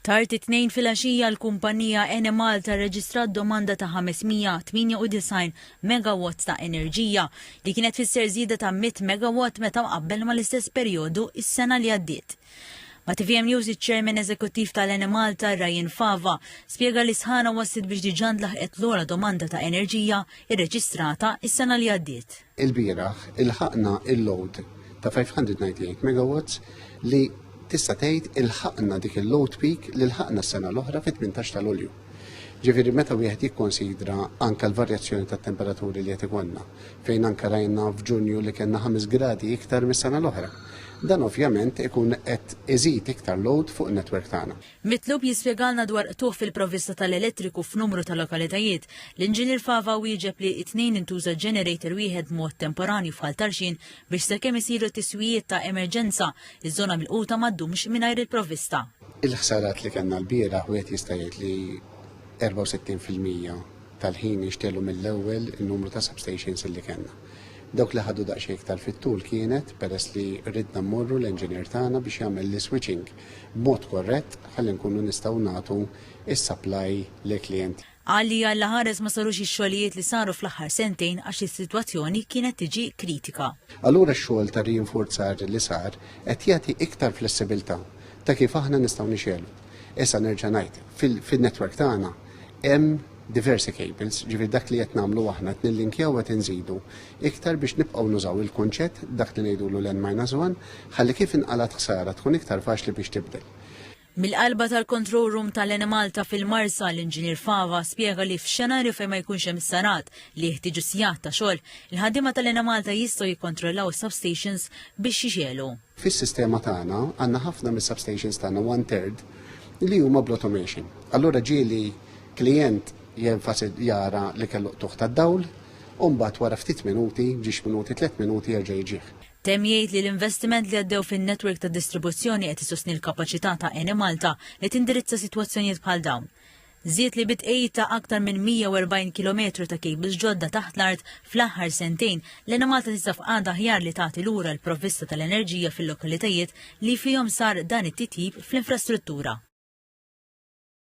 Tard it-tnejn filgħaxija l-kumpanija Eni Malta rreġistrat domanda ta' 598 megawatts ta' enerġija li kienet fisser żieda ta' 100 megawatt meta mqabbel mal-istess perjodu is-sena li għaddiet. Ma' TVM News iċ-Chairman Eżekuttiv tal-Eni Malta Ryan Fava spjega li sħana wassit biex diġà laħqet l-ogħla domanda ta' enerġija irreġistrata is-sena li għaddiet. Il-bieraħ ilħaqna il-load ta' 598 megawatts li tista' tgħid ilħaqna dik il-load peak li lħaqna s-sena l-oħra fit-18 ta' Lulju. Ġifieri meta wieħed jikkonsidra anke l-varjazzjoni tat-temperaturi li qed ikollna fejn anke rajna f'Ġunju li kellna 5 gradi iktar mis-sena l-oħra. Dan ovvjament ikun qed iżid iktar load fuq in-netwerk tagħna. Mitlub jispjegalna dwar tuħ fil-provvista tal-elettriku f'numru ta' lokalitajiet, l-Inġinier Fava wieġeb li t-tnejn intuża ġenerator wieħed mod temporanju f'Ħal Tarxin biex sakemm isiru tiswijiet ta' emerġenza iż-żona milquta ma ddumx mingħajr il-provvista. Il-ħsarat li kellna l-bieraħ wieħed jista' jgħid li 64% tal-ħin jixtelu mill-ewwel in-numru ta' substations li kellna. Dawk li ħadu daqsxejn iktar fit-tul kienet peress li ridna mmorru l-enġinier tagħna biex jagħmel l-switching b'mod korrett ħalli nkunu nistgħu nagħtu is-supply lill-klijenti. Għalli għalla ħares ma sarux ix-xogħlijiet li saru fl-aħħar sentejn għax is-sitwazzjoni kienet tiġi kritika. Allura x-xogħol ta' rinforzar li sar qed jagħti iktar flessibilità ta' kif aħna nistgħu nixelu. Issa nerġa' ngħid fin-netwerk tagħna hemm diversi cables, ġifier dak li qed nagħmlu aħna qed nillinkjaw qed inżidu iktar biex nibqgħu nużaw il-kunċett dak li ngħidulu l-N-1 ħalli kif inqalat ħsara tkun iktar faċli biex tibdel. Mill-qalba tal-control room tal-Eni Malta fil-Marsa l-Inġinier Fava spjega li f'xenarju fejn ma jkunx hemm is-sarat li jeħtieġu sigħat ta' xogħol, il-ħaddiema tal-Eni Malta jistgħu jikkontrollaw substations biex jixelu. Fis-sistema tagħna għandna ħafna mis-substations tagħna 1/3 li huma bl-automation. Allura ġieli klijent jenfasid jara li kellu tuħ tad-dawl u mbagħad wara ftit minuti, 3 minuti jerġa' jiġih. Temm jgħid li l-investiment li għaddew fin-netwerk ta' distribuzzjoni qed isostni l-kapaċità ta' Eni Malta li tindirizza sitwazzjonijiet bħal dawn. Żied li bitqejjed ta' aktar minn 140 km ta' cables ġodda taħt l-art fl-aħħar sentejn l-Eni Malta tista' f'qagħda aħjar li tagħti lura l-provvista tal-enerġija fil-lokalitajiet li fihom sar dan it-titjib fl-infrastruttura.